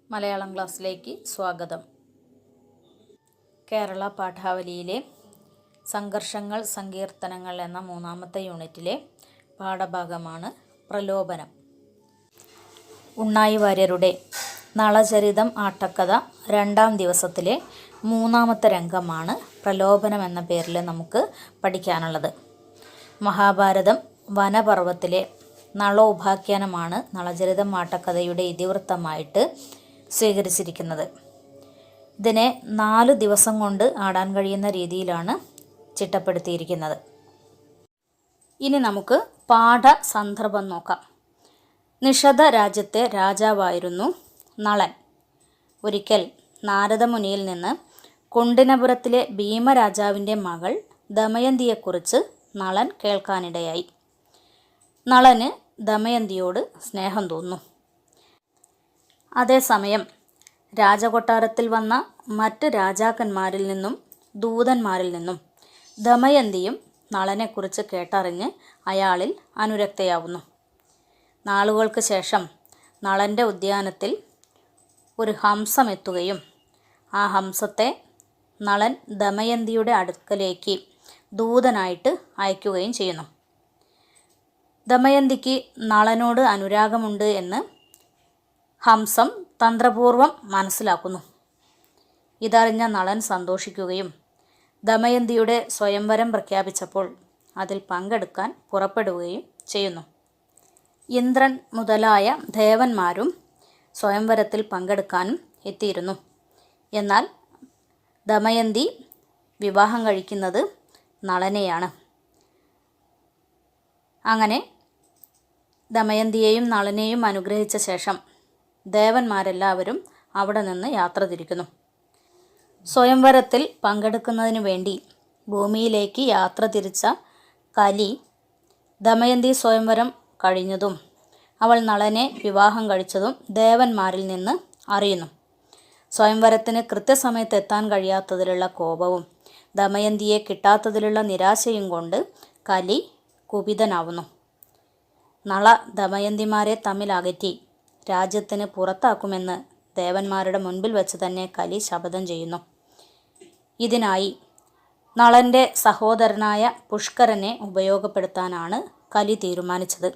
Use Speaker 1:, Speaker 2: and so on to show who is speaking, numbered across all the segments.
Speaker 1: മലയാളം ക്ലാസ്സിലേക്ക് സ്വാഗതം. കേരള പാഠാവലിയിലെ സംഘർഷങ്ങൾ സങ്കീർത്തനങ്ങൾ എന്ന 3-ാമത്തെ യൂണിറ്റിലെ പാഠഭാഗമാണ് പ്രലോഭനം. ഉണ്ണായി വാര്യരുടെ നളചരിതം ആട്ടക്കഥ 2-ാം ദിവസത്തിലെ 3-ാമത്തെ രംഗമാണ് പ്രലോഭനം എന്ന പേരിൽ നമുക്ക് പഠിക്കാനുള്ളത്. മഹാഭാരതം വനപർവ്വത്തിലെ നളോപാഖ്യാനമാണ് നളചരിതം ആട്ടക്കഥയുടെ ഇതിവൃത്തമായിട്ട് സ്വീകരിച്ചിരിക്കുന്നത്. ഇതിനെ 4 ദിവസം കൊണ്ട് ആടാൻ കഴിയുന്ന രീതിയിലാണ് ചിട്ടപ്പെടുത്തിയിരിക്കുന്നത്. ഇനി നമുക്ക് പാഠസന്ദർഭം നോക്കാം. നിഷധ രാജ്യത്തെ രാജാവായിരുന്നു നളൻ. ഒരിക്കൽ നാരദമുനിയിൽ നിന്ന് കുണ്ടിനപുരത്തിലെ ഭീമരാജാവിൻ്റെ മകൾ ദമയന്തിയെക്കുറിച്ച് നളൻ കേൾക്കാനിടയായി. നളന് ദമയന്തിയോട് സ്നേഹം തോന്നുന്നു. അതേസമയം രാജകൊട്ടാരത്തിൽ വന്ന മറ്റ് രാജാക്കന്മാരിൽ നിന്നും ദൂതന്മാരിൽ നിന്നും ദമയന്തിയും നളനെക്കുറിച്ച് കേട്ടറിഞ്ഞ് അയാളിൽ അനുരക്തയാവുന്നു. നാളുകൾക്ക് ശേഷം നളൻ്റെ ഉദ്യാനത്തിൽ ഒരു ഹംസം എത്തുകയും ആ ഹംസത്തെ നളൻ ദമയന്തിയുടെ അടുക്കലേക്ക് ദൂതനായിട്ട് അയക്കുകയും ചെയ്യുന്നു. ദമയന്തിക്ക് നളനോട് അനുരാഗമുണ്ട് എന്ന് ഹംസം തന്ത്രപൂർവം മനസ്സിലാക്കുന്നു. ഇതറിഞ്ഞ നളൻ സന്തോഷിക്കുകയും ദമയന്തിയുടെ സ്വയംവരം പ്രഖ്യാപിച്ചപ്പോൾ അതിൽ പങ്കെടുക്കാൻ പുറപ്പെടുകയും ചെയ്യുന്നു. ഇന്ദ്രൻ മുതലായ ദേവന്മാരും സ്വയംവരത്തിൽ പങ്കെടുക്കാനും എത്തിയിരുന്നു. എന്നാൽ ദമയന്തി വിവാഹം കഴിക്കുന്നത് നളനെയാണ്. അങ്ങനെ ദമയന്തിയെയും നളനെയും അനുഗ്രഹിച്ച ശേഷം ദേവന്മാരെല്ലാവരും അവിടെ നിന്ന് യാത്ര തിരിക്കുന്നു. സ്വയംവരത്തിൽ പങ്കെടുക്കുന്നതിന് വേണ്ടി ഭൂമിയിലേക്ക് യാത്ര തിരിച്ച കലി ദമയന്തി സ്വയംവരം കഴിഞ്ഞതും അവൾ നളനെ വിവാഹം കഴിച്ചതും ദേവന്മാരിൽ നിന്ന് അറിയുന്നു. സ്വയംവരത്തിന് കൃത്യസമയത്ത് എത്താൻ കഴിയാത്തതിലുള്ള കോപവും ദമയന്തിയെ കിട്ടാത്തതിലുള്ള നിരാശയും കൊണ്ട് കലി കുപിതനാവുന്നു. നള ദമയന്തിമാരെ തമ്മിൽ അകറ്റി രാജ്യത്തിന് പുറത്താക്കുമെന്ന് ദേവന്മാരുടെ മുൻപിൽ വെച്ച് തന്നെ കലി ശപഥം ചെയ്യുന്നു. ഇതിനായി നളൻ്റെ സഹോദരനായ പുഷ്കരനെ ഉപയോഗപ്പെടുത്താനാണ് കലി തീരുമാനിച്ചത്.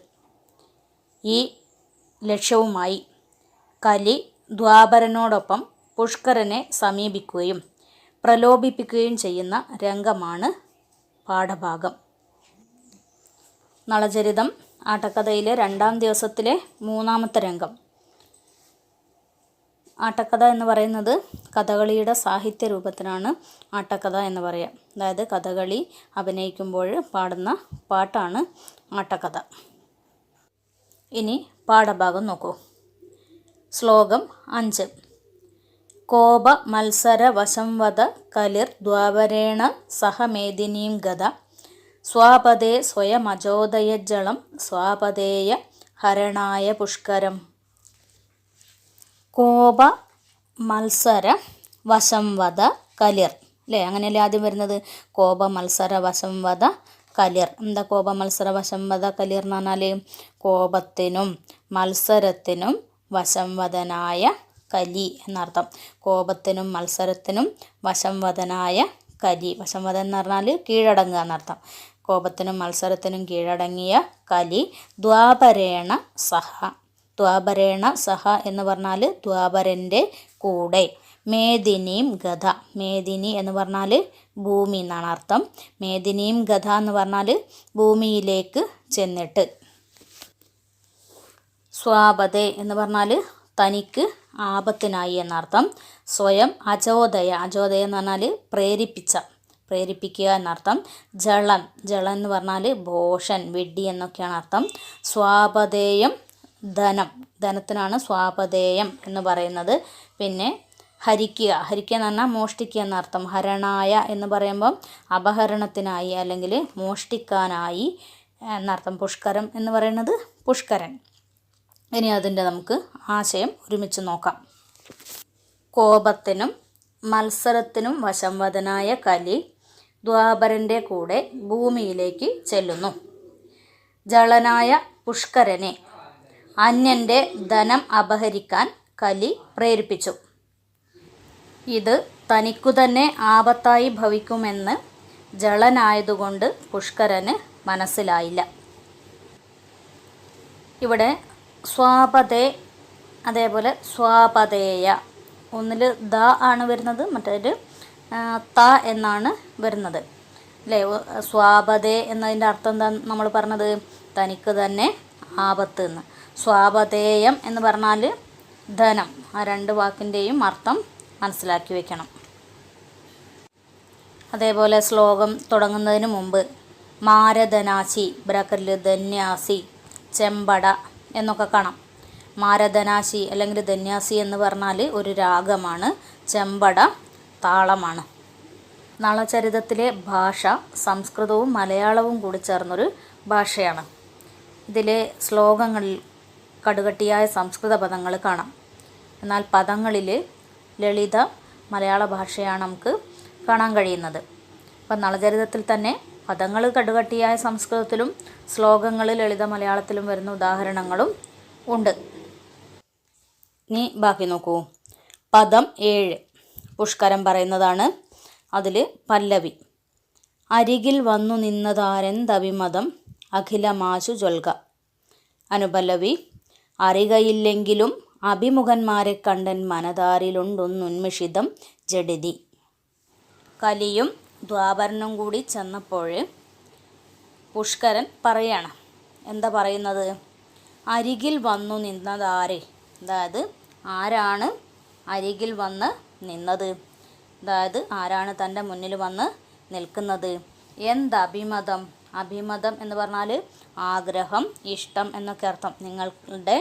Speaker 1: ഈ ലക്ഷ്യവുമായി കലി ദ്വാപരനോടൊപ്പം പുഷ്കരനെ സമീപിക്കുകയും പ്രലോഭിപ്പിക്കുകയും ചെയ്യുന്ന രംഗമാണ് പാഠഭാഗം. നളചരിതം ആട്ടക്കഥയിലെ 2-ാം ദിവസത്തിലെ 3-ാമത്തെ രംഗം. ആട്ടക്കഥ എന്ന് പറയുന്നത് കഥകളിയുടെ സാഹിത്യ രൂപത്തിനാണ് ആട്ടക്കഥ എന്ന് പറയുക. അതായത് കഥകളി അഭിനയിക്കുമ്പോൾ പാടുന്ന പാട്ടാണ് ആട്ടക്കഥ. ഇനി പാഠഭാഗം നോക്കൂ. ശ്ലോകം 5. കോപ മത്സര വശംവദ കലിർ ദ്വാപരേണ സഹ മേദിനീം ഗത സ്വാപദേ സ്വയമജോദയജ്ജളം സ്വാപദേയ ഹരണായ പുഷ്കരം. കോപ മത്സര വശംവദ കലിർ അല്ലേ? അങ്ങനെയല്ലേ ആദ്യം വരുന്നത്? കോപ മത്സര വശംവദ കലിർ. എന്താ കോപ മത്സര വശംവദ കലിർ എന്ന് പറഞ്ഞാൽ? കോപത്തിനും മത്സരത്തിനും വശംവദനായ കലി എന്നർത്ഥം. കോപത്തിനും മത്സരത്തിനും വശംവദനായ കലി. വശംവദൻ എന്ന് പറഞ്ഞാൽ കീഴടങ്ങുക എന്നർത്ഥം. കോപത്തിനും മത്സരത്തിനും കീഴടങ്ങിയ കലി ദ്വാപരേണ സഹ. ദ്വാപരേണ സഹ എന്ന് പറഞ്ഞാൽ ദ്വാപരൻ്റെ കൂടെ. മേദിനീം ഗത. മേദിനി എന്ന് പറഞ്ഞാൽ ഭൂമി എന്നാണ് അർത്ഥം. മേദിനീം ഗത എന്ന് പറഞ്ഞാൽ ഭൂമിയിലേക്ക് ചെന്നിട്ട്. സ്വാപദേ എന്ന് പറഞ്ഞാൽ തനിക്ക് ആപത്തിനായി എന്നർത്ഥം. സ്വയം അജോദയ. അജോദയ എന്ന് പറഞ്ഞാൽ പ്രേരിപ്പിക്കുക എന്നർത്ഥം. ജളം. ജളം എന്ന് പറഞ്ഞാൽ ഭോഷൻ, വിഡ്ഢി എന്നൊക്കെയാണ് അർത്ഥം. സ്വാപദേയം ധനം. ധനത്തിനാണ് സ്വാപദേയം എന്ന് പറയുന്നത്. പിന്നെ ഹരിക്കുക. ഹരിക്കുക എന്ന് പറഞ്ഞാൽ മോഷ്ടിക്കുക എന്നർത്ഥം. ഹരണായ എന്ന് പറയുമ്പം അപഹരണത്തിനായി അല്ലെങ്കിൽ മോഷ്ടിക്കാനായി എന്നർത്ഥം. പുഷ്കരം എന്ന് പറയുന്നത് പുഷ്കരൻ. ഇനി അതിൻ്റെ നമുക്ക് ആശയം ഒരുമിച്ച് നോക്കാം. കോപത്തിനും മത്സരത്തിനും വശംവദനായ കലി ദ്വാപരൻ്റെ കൂടെ ഭൂമിയിലേക്ക് ചെല്ലുന്നു. ജളനായ പുഷ്കരനെ അന്യൻ്റെ ധനം അപഹരിക്കാൻ കലി പ്രേരിപ്പിച്ചു. ഇത് തനിക്കു തന്നെ ആപത്തായി ഭവിക്കുമെന്ന് ജളനായതുകൊണ്ട് പുഷ്കരന് മനസ്സിലായില്ല. ഇവിടെ സ്വാപതേ അതേപോലെ സ്വാപതേയ, ഒന്നിൽ ദ ആണ് വരുന്നത്, മറ്റേതിൽ ത എന്നാണ് വരുന്നത് അല്ലേ. സ്വാപതേ എന്നതിൻ്റെ അർത്ഥം എന്താ നമ്മൾ പറഞ്ഞത്? തനിക്ക് തന്നെ ആപത്ത് എന്ന്. സ്വാപതേയം എന്ന് പറഞ്ഞാൽ ധനം. ആ രണ്ട് വാക്കിൻ്റെയും അർത്ഥം മനസ്സിലാക്കി വെക്കണം. അതേപോലെ ശ്ലോകം തുടങ്ങുന്നതിന് മുമ്പ് മാരധനാശി ബ്രാക്കറ്റിൽ ധന്യാസി ചെമ്പട എന്നൊക്കെ കാണാം. മാരധനാശി അല്ലെങ്കിൽ ധന്യാസി എന്ന് പറഞ്ഞാൽ ഒരു രാഗമാണ്, ചെമ്പട താളമാണ്. നളചരിതത്തിലെ ഭാഷ സംസ്കൃതവും മലയാളവും കൂടി ചേർന്നൊരു ഭാഷയാണ്. ഇതിലെ ശ്ലോകങ്ങളിൽ കടുകട്ടിയായ സംസ്കൃത പദങ്ങൾ കാണാം. എന്നാൽ പദങ്ങളിൽ ലളിത മലയാള ഭാഷയാണ് നമുക്ക് കാണാൻ കഴിയുന്നത്. അപ്പം നളചരിതത്തിൽ തന്നെ പദങ്ങൾ കടുകട്ടിയായ സംസ്കൃതത്തിലും ശ്ലോകങ്ങൾ ലളിത മലയാളത്തിലും വരുന്ന ഉദാഹരണങ്ങളും ഉണ്ട്. ഇനി ബാക്കി നോക്കൂ. പദം 7 പുഷ്കരം പറയുന്നതാണ്. അതിൽ പല്ലവി അരികിൽ വന്നു നിന്നതാരെന്തഭിമതം അഖിലമാശു ചൊൽക. അനുപല്ലവി അറികയില്ലെങ്കിലും അഭിമുഖന്മാരെ കണ്ടൻ മനതാരിലുണ്ടൊന്നുന്മിഷിതം ജഡിതി. കലിയും ദ്വാപരനും കൂടി ചെന്നപ്പോൾ പുഷ്കരൻ പറയാണ്. എന്താ പറയുന്നത്? അരികിൽ വന്നു നിന്നതാരെ, അതായത് ആരാണ് അരികിൽ വന്ന് നിന്നത്, അതായത് ആരാണ് തൻ്റെ മുന്നിൽ വന്ന് നിൽക്കുന്നത്. എന്തഭിമതം, അഭിമതം എന്ന് പറഞ്ഞാൽ ആഗ്രഹം, ഇഷ്ടം എന്നൊക്കെ അർത്ഥം. നിങ്ങളുടെ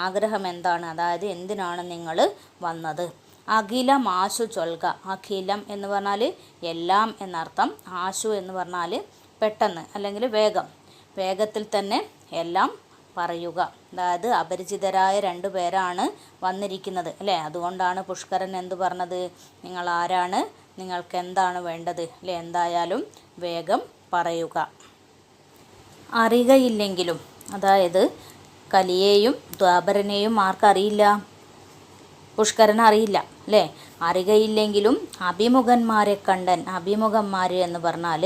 Speaker 1: ആഗ്രഹം എന്താണ്, അതായത് എന്തിനാണ് നിങ്ങൾ വന്നത്. അഖിലം ആശു ചൊൽക, അഖിലം എന്ന് പറഞ്ഞാൽ എല്ലാം എന്നർത്ഥം. ആശു എന്ന് പറഞ്ഞാൽ പെട്ടെന്ന് അല്ലെങ്കിൽ വേഗം, വേഗത്തിൽ തന്നെ എല്ലാം പറയുക. അതായത് അപരിചിതരായ 2 പേരാണ് വന്നിരിക്കുന്നത് അല്ലേ. അതുകൊണ്ടാണ് പുഷ്കരൻ എന്തു പറഞ്ഞത്? നിങ്ങൾ ആരാണ്, നിങ്ങൾക്ക് എന്താണ് വേണ്ടത് അല്ലേ, എന്തായാലും വേഗം പറയുക. അറിയുകയില്ലെങ്കിലും, അതായത് കലിയെയും ദ്വാപരനെയും ആർക്കറിയില്ല? പുഷ്കരൻ അറിയില്ല അല്ലേ. അറിയുകയില്ലെങ്കിലും അഭിമുഖന്മാരെ കണ്ടൻ, അഭിമുഖന്മാർ എന്ന് പറഞ്ഞാൽ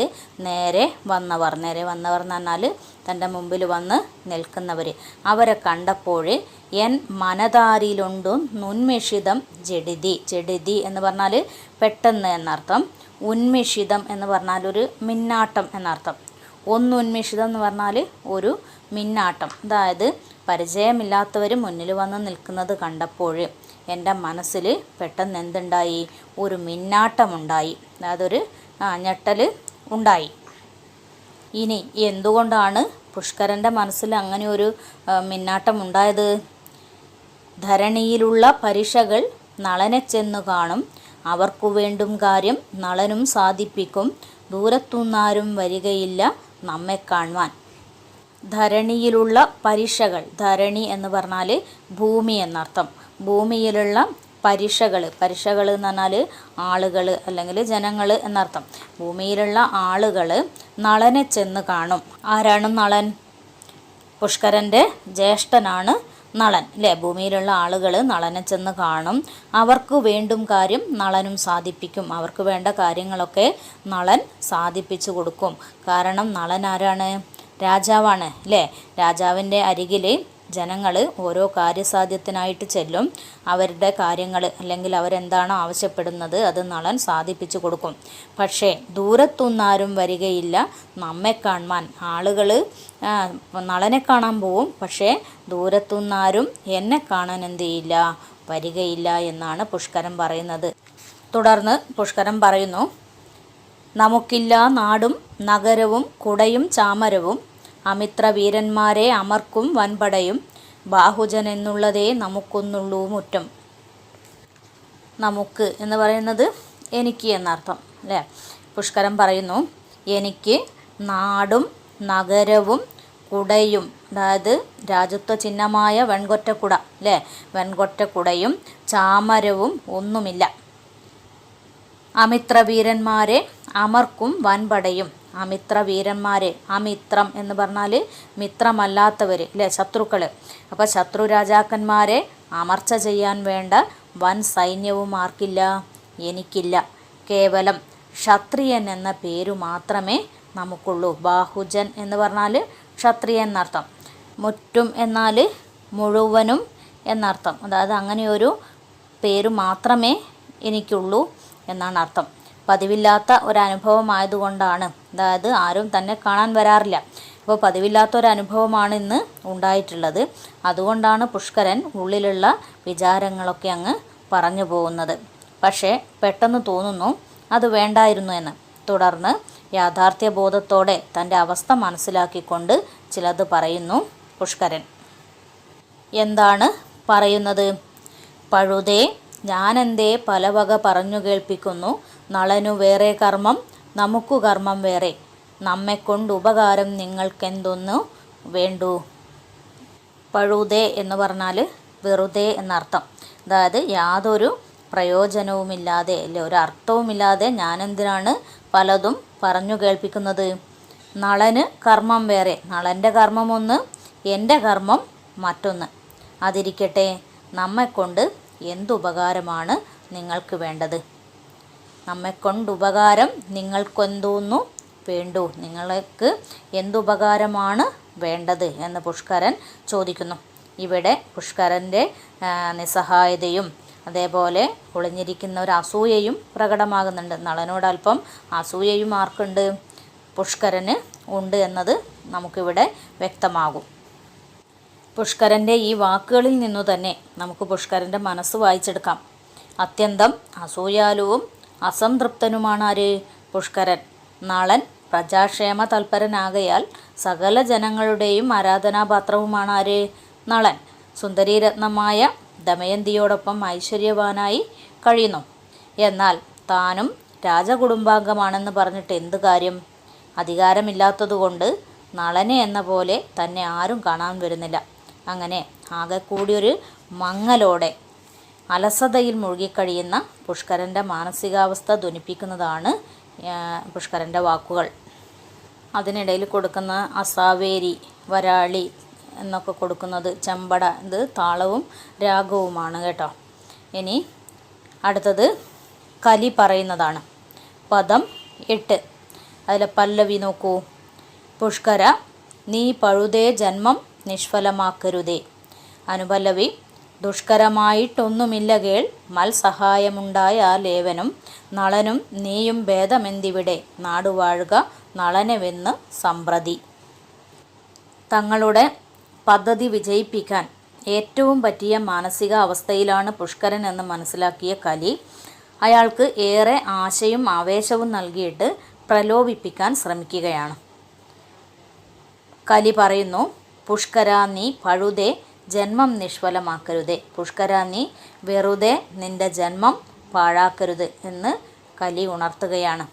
Speaker 1: നേരെ വന്നവർ, നേരെ വന്നവർ എന്ന് പറഞ്ഞാൽ തൻ്റെ മുമ്പിൽ വന്ന് നിൽക്കുന്നവർ. അവരെ കണ്ടപ്പോൾ എൻ മനതാരിലുണ്ടും നുന്മിഷിതം ജഡിതി. ജഡിതി എന്ന് പറഞ്ഞാൽ പെട്ടെന്ന് എന്നർത്ഥം. ഉന്മിഷിതം എന്ന് പറഞ്ഞാൽ ഒരു മിന്നാട്ടം എന്നർത്ഥം. ഒന്നുന്മിഷിതം എന്ന് പറഞ്ഞാൽ ഒരു മിന്നാട്ടം. അതായത് പരിചയമില്ലാത്തവർ മുന്നിൽ വന്ന് നിൽക്കുന്നത് കണ്ടപ്പോൾ എൻ്റെ മനസ്സിൽ പെട്ടെന്ന് എന്തുണ്ടായി? ഒരു മിന്നാട്ടമുണ്ടായി, അതൊരു ഞെട്ടൽ ഉണ്ടായി. ഇനി എന്തുകൊണ്ടാണ് പുഷ്കരൻ്റെ മനസ്സിൽ അങ്ങനെ ഒരു മിന്നാട്ടം ഉണ്ടായത്? ധരണിയിലുള്ള പരിഷകൾ നളനെ ചെന്നു കാണും, അവർക്കു വേണ്ടും കാര്യം നളനും സാധിപ്പിക്കും, ദൂരത്തുനിന്നാരും വരികയില്ല നമ്മെ കാണുവാൻ. ധരണിയിലുള്ള പരിഷകൾ, ധരണി എന്ന് പറഞ്ഞാൽ ഭൂമി എന്നർത്ഥം. ഭൂമിയിലുള്ള പരിഷകൾ, പരിഷകൾ എന്ന് പറഞ്ഞാൽ ആളുകൾ അല്ലെങ്കിൽ ജനങ്ങൾ എന്നർത്ഥം. ഭൂമിയിലുള്ള ആളുകൾ നളനെ ചെന്ന് കാണും. ആരാണ് നളൻ? പുഷ്കരൻ്റെ ജ്യേഷ്ഠനാണ് നളൻ അല്ലേ. ഭൂമിയിലുള്ള ആളുകൾ നളനെ ചെന്ന് കാണും, അവർക്ക് വേണ്ടും കാര്യം നളനും സാധിപ്പിക്കും. അവർക്ക് വേണ്ട കാര്യങ്ങളൊക്കെ നളൻ സാധിപ്പിച്ചു കൊടുക്കും. കാരണം നളൻ ആരാണ്? രാജാവാണ് അല്ലേ. രാജാവിൻ്റെ അരികിൽ ജനങ്ങൾ ഓരോ കാര്യസാധ്യത്തിനായിട്ട് ചെല്ലും. അവരുടെ കാര്യങ്ങൾ അല്ലെങ്കിൽ അവരെന്താണോ ആവശ്യപ്പെടുന്നത് അത് നളൻ സാധിപ്പിച്ചു കൊടുക്കും. പക്ഷേ ദൂരത്തുനിന്നാരും വരികയില്ല നമ്മെ കാണുവാൻ. ആളുകൾ നളനെ കാണാൻ പോവും, പക്ഷേ ദൂരത്തുനിന്നാരും എന്നെ കാണാൻ എന്ത് ചെയ്യില്ല, വരികയില്ല എന്നാണ് പുഷ്കരൻ പറയുന്നത്. തുടർന്ന് പുഷ്കരൻ പറയുന്നു, നമുക്കില്ല നാടും നഗരവും കുടയും ചാമരവും, അമിത്ര വീരന്മാരെ അമർക്കും വൻപടയും, ബാഹുജൻ എന്നുള്ളതേ നമുക്കൊന്നുള്ളൂ മുറ്റം. നമുക്ക് എന്ന് പറയുന്നത് എനിക്ക് എന്നർത്ഥം അല്ലേ. പുഷ്കരൻ പറയുന്നു, എനിക്ക് നാടും നഗരവും കുടയും, അതായത് രാജത്വ ചിഹ്നമായ വെൺകൊറ്റക്കുട അല്ലേ, വെൺകൊറ്റക്കുടയും ചാമരവും ഒന്നുമില്ല. അമിത്രവീരന്മാരെ അമർക്കും വൻപടയും, അമിത്രവീരന്മാരെ, അമിത്രം എന്ന് പറഞ്ഞാൽ മിത്രമല്ലാത്തവർ അല്ലേ, ശത്രുക്കൾ. അപ്പോൾ ശത്രു രാജാക്കന്മാരെ അമർച്ച ചെയ്യാൻ വേണ്ട വൻ സൈന്യവും ആർക്കില്ല? എനിക്കില്ല. കേവലം ക്ഷത്രിയൻ എന്ന പേരു മാത്രമേ നമുക്കുള്ളൂ. ബാഹുജൻ എന്ന് പറഞ്ഞാൽ ക്ഷത്രിയൻ എന്നർത്ഥം. മുറ്റും എന്നാൽ മുഴുവനും എന്നർത്ഥം. അതായത് അങ്ങനെയൊരു പേര് മാത്രമേ എനിക്കുള്ളൂ എന്നാണ് അർത്ഥം. പതിവില്ലാത്ത ഒരനുഭവമായതുകൊണ്ടാണ്, അതായത് ആരും തന്നെ കാണാൻ വരാറില്ല. അപ്പോൾ പതിവില്ലാത്ത ഒരനുഭവമാണ് ഇന്ന് ഉണ്ടായിട്ടുള്ളത്. അതുകൊണ്ടാണ് പുഷ്കരൻ ഉള്ളിലുള്ള വിചാരങ്ങളൊക്കെ അങ്ങ് പറഞ്ഞു പോകുന്നത്. പക്ഷേ പെട്ടെന്ന് തോന്നുന്നു അത് വേണ്ടായിരുന്നു എന്ന്. തുടർന്ന് യാഥാർത്ഥ്യബോധത്തോടെ തൻ്റെ അവസ്ഥ മനസ്സിലാക്കിക്കൊണ്ട് ചിലത് പറയുന്നു പുഷ്കരൻ. എന്താണ് പറയുന്നത്? പഴുതേ, ഞാനെന്തേ പല വക പറഞ്ഞു കേൾപ്പിക്കുന്നു. നളനു വേറെ കർമ്മം, നമുക്കു കർമ്മം വേറെ. നമ്മെക്കൊണ്ട് ഉപകാരം നിങ്ങൾക്കെന്തൊന്നു വേണ്ടു. പഴുതേ എന്ന് പറഞ്ഞാൽ വെറുതെ എന്നർത്ഥം. അതായത് യാതൊരു പ്രയോജനവുമില്ലാതെ, അല്ലെ ഒരു അർത്ഥവുമില്ലാതെ ഞാനെന്തിനാണ് പലതും പറഞ്ഞു കേൾപ്പിക്കുന്നത്. നളന് കർമ്മം വേറെ, നളൻ്റെ കർമ്മം ഒന്ന്, എൻ്റെ കർമ്മം മറ്റൊന്ന്. അതിരിക്കട്ടെ, നമ്മെക്കൊണ്ട് എന്തുപകാരമാണ് നിങ്ങൾക്ക് വേണ്ടത്? നമ്മെക്കൊണ്ടുപകാരം നിങ്ങൾക്കെന്തോന്നു വേണ്ടു, നിങ്ങൾക്ക് എന്തുപകാരമാണ് വേണ്ടത് എന്ന് പുഷ്കരൻ ചോദിക്കുന്നു. ഇവിടെ പുഷ്കരൻ്റെ നിസ്സഹായതയും അതേപോലെ ഒളിഞ്ഞിരിക്കുന്ന ഒരു അസൂയയും പ്രകടമാകുന്നുണ്ട്. നളനോട് അല്പം അസൂയയും ആർക്കുണ്ട്? പുഷ്കരന് ഉണ്ട് എന്നത് നമുക്കിവിടെ വ്യക്തമാകും. പുഷ്കരൻ്റെ ഈ വാക്കുകളിൽ നിന്നു തന്നെ നമുക്ക് പുഷ്കരൻ്റെ മനസ്സ് വായിച്ചെടുക്കാം. അത്യന്തം അസൂയാലുവും അസംതൃപ്തനുമാണ് ആര്? പുഷ്കരൻ. നളൻ പ്രജാക്ഷേമ തൽപരനാകയാൽ സകല ജനങ്ങളുടെയും ആരാധനാപാത്രവുമാണ് ആര്? നളൻ. സുന്ദരീരത്നമായ ദമയന്തിയോടൊപ്പം ഐശ്വര്യവാനായി കഴിയുന്നു. എന്നാൽ താനും രാജകുടുംബാംഗമാണെന്ന് പറഞ്ഞിട്ട് എന്ത് കാര്യം? അധികാരമില്ലാത്തതുകൊണ്ട് നളനെ എന്ന പോലെ തന്നെ ആരും കാണാൻ വരുന്നില്ല. അങ്ങനെ ആകെ കൂടിയൊരു മങ്ങലോടെ അലസതയിൽ മുഴുകിക്കഴിയുന്ന പുഷ്കരൻ്റെ മാനസികാവസ്ഥ ധ്വനിപ്പിക്കുന്നതാണ് പുഷ്കരൻ്റെ വാക്കുകൾ. അതിനിടയിൽ കൊടുക്കുന്ന അസാവേരി, വരാളി എന്നൊക്കെ കൊടുക്കുന്നത് ചെമ്പട, ഇത് താളവും രാഗവുമാണ് കേട്ടോ. ഇനി അടുത്തത് കലി പറയുന്നതാണ്. പദം 8. അതിലെ പല്ലവി നോക്കൂ. പുഷ്കര, നീ പഴുതേ ജന്മം നിഷ്ഫലമാക്കരുതേ. അനുപല്ലവി. ദുഷ്കരമായിട്ടൊന്നുമില്ല കേൾ, മൽസഹായമുണ്ടായാലേവനും നളനും നീയും ഭേദമെന്തിവിടെ. നാടുവാഴുക നളനെവെന്ന് സമ്പ്രതി. തങ്ങളുടെ പദ്ധതി വിജയിപ്പിക്കാൻ ഏറ്റവും പറ്റിയ മാനസിക അവസ്ഥയിലാണ് പുഷ്കരൻ എന്ന് മനസ്സിലാക്കിയ കലി അയാൾക്ക് ഏറെ ആശയും ആവേശവും നൽകിയിട്ട് പ്രലോഭിപ്പിക്കാൻ ശ്രമിക്കുകയാണ്. കലി പറയുന്നു, പുഷ്കര, നീ പഴുതേ ജന്മം നിഷ്ഫലമാക്കരുതേ. പുഷ്കര, നീ വെറുതെ നിൻ്റെ ജന്മം പാഴാക്കരുത് എന്ന് കലി ഉണർത്തുകയാണ്.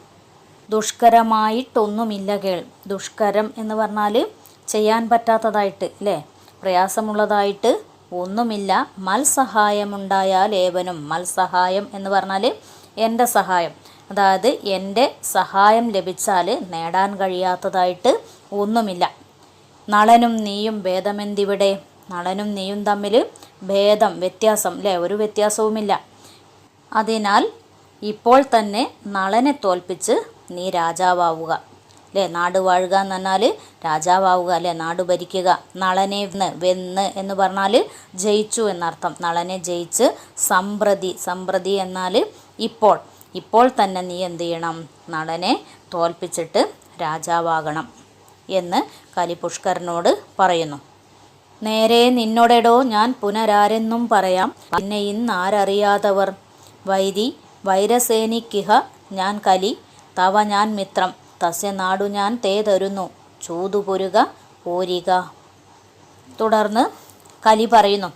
Speaker 1: ദുഷ്കരമായിട്ടൊന്നുമില്ല കേൾ. ദുഷ്കരം എന്ന് പറഞ്ഞാൽ ചെയ്യാൻ പറ്റാത്തതായിട്ട്, അല്ലേ, പ്രയാസമുള്ളതായിട്ട് ഒന്നുമില്ല. മൽസഹായമുണ്ടായാൽ ഏവനും. മൽസഹായം എന്ന് പറഞ്ഞാൽ എൻ്റെ സഹായം, അതായത് എൻ്റെ സഹായം ലഭിച്ചാൽ നേടാൻ കഴിയാത്തതായിട്ട് ഒന്നുമില്ല. നളനും നീയും ഭേദമെന്തിവിടെ. നളനും നീയും തമ്മിൽ ഭേദം, വ്യത്യാസം, അല്ലേ, ഒരു വ്യത്യാസവുമില്ല. അതിനാൽ ഇപ്പോൾ തന്നെ നളനെ തോൽപ്പിച്ച് നീ രാജാവാവുക, അല്ലേ. നാട് വാഴുക എന്ന് പറഞ്ഞാൽ രാജാവാവുക, അല്ലേ, നാട് ഭരിക്കുക. നളനെ വെന്ന് എന്ന് പറഞ്ഞാൽ ജയിച്ചു എന്നർത്ഥം. നളനെ ജയിച്ച് സമ്പ്രതി. സമ്പ്രതി എന്നാൽ ഇപ്പോൾ തന്നെ നീ എന്ത് ചെയ്യണം? നളനെ തോൽപ്പിച്ചിട്ട് രാജാവാകണം എന്ന് കലി പുഷ്കരനോട് പറയുന്നു. നേരെ നിന്നോടെടോ ഞാൻ പുനരാരെന്നും പറയാം, പിന്നെ ഇന്നാരറിയാതവർ. വൈരി വൈരസേനിക്കിഹ ഞാൻ കലി, തവ ഞാൻ മിത്രം, തസ്യ നാടു ഞാൻ തേ തരുന്നു, ചൂതുപൊരുക പോരിക. തുടർന്ന് കലി പറയുന്നു,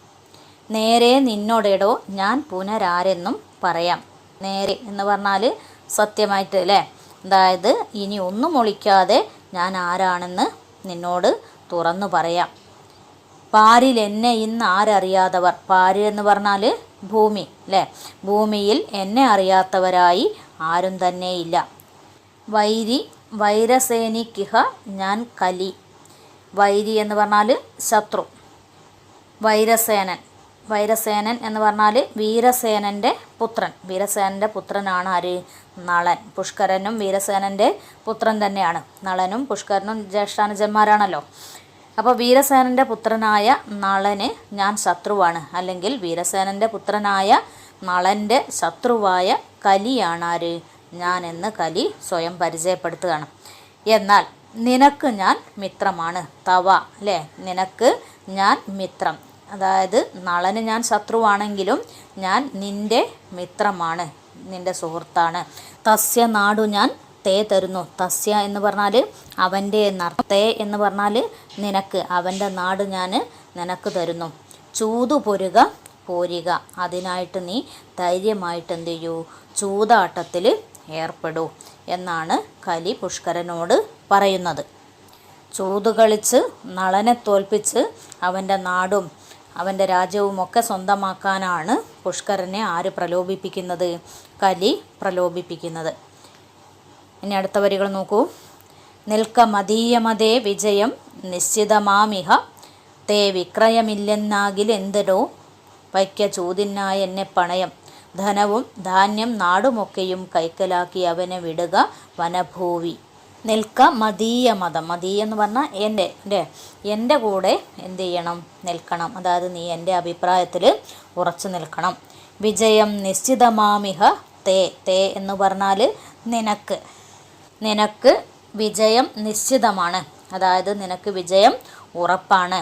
Speaker 1: നേരെ നിന്നോടെടോ ഞാൻ പുനരാരെന്നും പറയാം. നേരെ എന്ന് പറഞ്ഞാൽ സത്യമായിട്ട്, അല്ലേ, അതായത് ഇനി ഒന്നും ഒളിക്കാതെ ഞാൻ ആരാണെന്ന് നിന്നോട് തുറന്നു പറയാം. പാരിൽ എന്നെ ഇന്ന് ആരറിയാത്തവർ. പാര് എന്ന് പറഞ്ഞാൽ ഭൂമി, അല്ലേ. ഭൂമിയിൽ എന്നെ അറിയാത്തവരായി ആരും തന്നെയില്ല. വൈരി വൈരസേനിക്കിഹ ഞാൻ കലി. വൈരി എന്ന് പറഞ്ഞാൽ ശത്രു. വൈരസേനൻ, വൈരസേനൻ എന്ന് പറഞ്ഞാൽ വീരസേനൻ്റെ പുത്രൻ. വീരസേനൻ്റെ പുത്രനാണ് ആര്? നളൻ. പുഷ്കരനും വീരസേനൻ്റെ പുത്രൻ തന്നെയാണ്. നളനും പുഷ്കരനും ജ്യേഷ്ഠാനുജന്മാരാണല്ലോ. അപ്പോൾ വീരസേനൻ്റെ പുത്രനായ നളന് ഞാൻ ശത്രുവാണ്, അല്ലെങ്കിൽ വീരസേനൻ്റെ പുത്രനായ നളൻ്റെ ശത്രുവായ കലിയാണ് ആര്? ഞാൻ എന്ന് കലി സ്വയം പരിചയപ്പെടുത്തുകയാണ്. എന്നാൽ നിനക്ക് ഞാൻ മിത്രമാണ്. തവ അല്ലേ, നിനക്ക് ഞാൻ മിത്രം. അതായത് നളന് ഞാൻ ശത്രുവാണെങ്കിലും ഞാൻ നിൻ്റെ മിത്രമാണ്, നിൻ്റെ സുഹൃത്താണ്. തസ്യ നാടു ഞാൻ തേ തരുന്നു. തസ്യ എന്ന് പറഞ്ഞാൽ അവൻ്റെ എന്നർത്ഥം. തേ എന്ന് പറഞ്ഞാൽ നിനക്ക്, അവൻ്റെ നാട് ഞാൻ നിനക്ക് തരുന്നു. ചൂതു പൊരുക പോരുക, അതിനായിട്ട് നീ ധൈര്യമായിട്ട് എന്ത് ചെയ്യൂ? ചൂതാട്ടത്തിൽ ഏർപ്പെടൂ എന്നാണ് കലി പുഷ്കരനോട് പറയുന്നത്. ചൂതുകളിച്ച് നളനെ തോൽപ്പിച്ച് അവൻ്റെ നാടും അവൻ്റെ രാജ്യവുമൊക്കെ സ്വന്തമാക്കാനാണ് പുഷ്കരനെ ആര് പ്രലോഭിപ്പിക്കുന്നത്? കലി പ്രലോഭിപ്പിക്കുന്നത്. ഇനി അടുത്ത വരികൾ നോക്കൂ. നിൽക്ക മതീയമതേ വിജയം നിശ്ചിതമാമിഹ തേ വിക്രയമില്ലെന്നാകിലെന്തരോ വയ്ക്ക ചൂതിനായ എന്നെ പണയം ധനവും ധാന്യം നാടുമൊക്കെയും കൈക്കലാക്കി അവനെ വിടുക വനഭൂവി. നിൽക്ക മതീയ മതം. മതീയ എന്ന് പറഞ്ഞാൽ എൻ്റെ കൂടെ എന്ത് ചെയ്യണം? നിൽക്കണം. അതായത് നീ എൻ്റെ അഭിപ്രായത്തിൽ ഉറച്ചു നിൽക്കണം. വിജയം നിശ്ചിതമാമിഹ തേ. തേ എന്ന് പറഞ്ഞാൽ നിനക്ക് വിജയം നിശ്ചിതമാണ്, അതായത് നിനക്ക് വിജയം ഉറപ്പാണ്.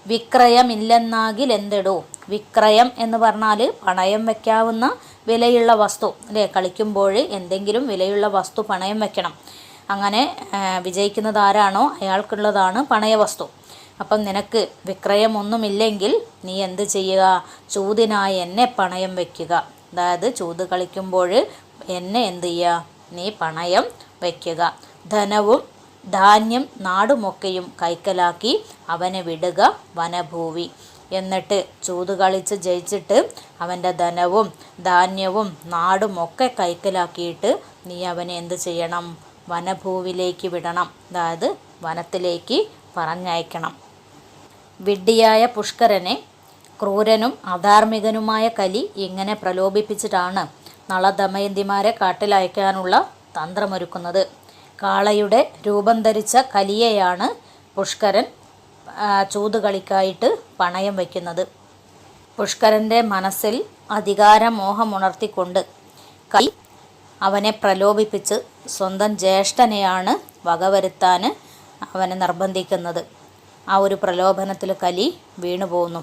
Speaker 1: വിക്രയമില്ലെന്നാകിൽ എന്തിടൂ. വിക്രയം എന്ന് പറഞ്ഞാൽ പണയം വയ്ക്കാവുന്ന വിലയുള്ള വസ്തു അല്ലേ. കളിക്കുമ്പോൾ എന്തെങ്കിലും വിലയുള്ള വസ്തു പണയം വയ്ക്കണം. അങ്ങനെ വിജയിക്കുന്നത് ആരാണോ അയാൾക്കുള്ളതാണ് പണയവസ്തു. അപ്പം നിനക്ക് വിക്രയമൊന്നുമില്ലെങ്കിൽ നീ എന്ത് ചെയ്യുക? ചൂതിനായി എന്നെ പണയം വയ്ക്കുക. അതായത് ചൂത് കളിക്കുമ്പോൾ എന്നെ എന്ത് ചെയ്യുക? നീ പണയം വയ്ക്കുക. ധനവും ധാന്യം നാടുമൊക്കെയും കൈക്കലാക്കി അവനെ വിടുക വനഭൂവി. എന്നിട്ട് ചൂത് കളിച്ച് ജയിച്ചിട്ട് അവൻ്റെ ധനവും ധാന്യവും നാടുമൊക്കെ കൈക്കലാക്കിയിട്ട് നീ അവനെ എന്ത് ചെയ്യണം? വനഭൂവിലേക്ക് വിടണം. അതായത് വനത്തിലേക്ക് പറഞ്ഞയക്കണം. വിഡ്ഢിയായ പുഷ്കരനെ ക്രൂരനും അധാർമികനുമായ കലി ഇങ്ങനെ പ്രലോഭിപ്പിച്ചിട്ടാണ് നളദമയന്തിമാരെ കാട്ടിലയക്കാനുള്ള തന്ത്രമൊരുക്കുന്നത്. കാളയുടെ രൂപം ധരിച്ച കലിയെയാണ് പുഷ്കരൻ ചൂതുകളിക്കായിട്ട് പണയം വയ്ക്കുന്നത്. പുഷ്കരൻ്റെ മനസ്സിൽ അധികാരമോഹമുണർത്തിക്കൊണ്ട് കലി അവനെ പ്രലോഭിപ്പിച്ച് സ്വന്തം ജ്യേഷ്ഠനെയാണ് വകവരുത്താൻ അവനെ നിർബന്ധിക്കുന്നത്. ആ ഒരു പ്രലോഭനത്തിൽ കലി വീണുപോകുന്നു.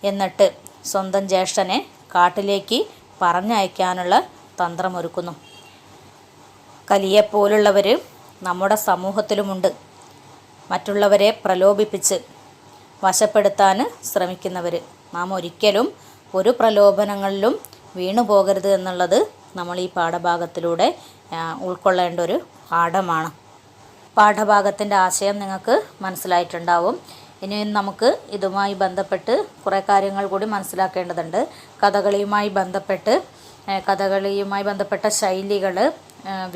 Speaker 1: എന്നിട്ട് സ്വന്തം ജ്യേഷ്ഠനെ കാട്ടിലേക്ക് പറഞ്ഞയക്കാനുള്ള തന്ത്രമൊരുക്കുന്നു. കലിയെപ്പോലുള്ളവർ നമ്മുടെ സമൂഹത്തിലുമുണ്ട്. മറ്റുള്ളവരെ പ്രലോഭിപ്പിച്ച് വശപ്പെടുത്താൻ ശ്രമിക്കുന്നവർ. നാം ഒരിക്കലും ഒരു പ്രലോഭനങ്ങളിലും വീണു പോകരുത് എന്നുള്ളത് നമ്മൾ ഈ പാഠഭാഗത്തിലൂടെ ഉൾക്കൊള്ളേണ്ട ഒരു പാഠമാണ്. പാഠഭാഗത്തിൻ്റെ ആശയം നിങ്ങൾക്ക് മനസ്സിലായിട്ടുണ്ടാവും. ഇനി നമുക്ക് ഇതുമായി ബന്ധപ്പെട്ട് കുറേ കാര്യങ്ങൾ കൂടി മനസ്സിലാക്കേണ്ടതുണ്ട്. കഥകളിയുമായി ബന്ധപ്പെട്ട ശൈലികൾ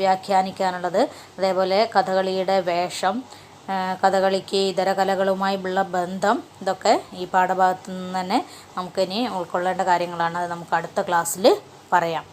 Speaker 1: വ്യാഖ്യാനിക്കാനുള്ളത്, അതേപോലെ കഥകളിയുടെ വേഷം, കഥകളിക്ക് ഇതര കലകളുമായുള്ള ബന്ധം, ഇതൊക്കെ ഈ പാഠഭാഗത്തു നിന്ന് തന്നെ നമുക്കിനി ഉൾക്കൊള്ളേണ്ട കാര്യങ്ങളാണ്. അത് നമുക്ക് അടുത്ത ക്ലാസ്സിൽ പറയാം.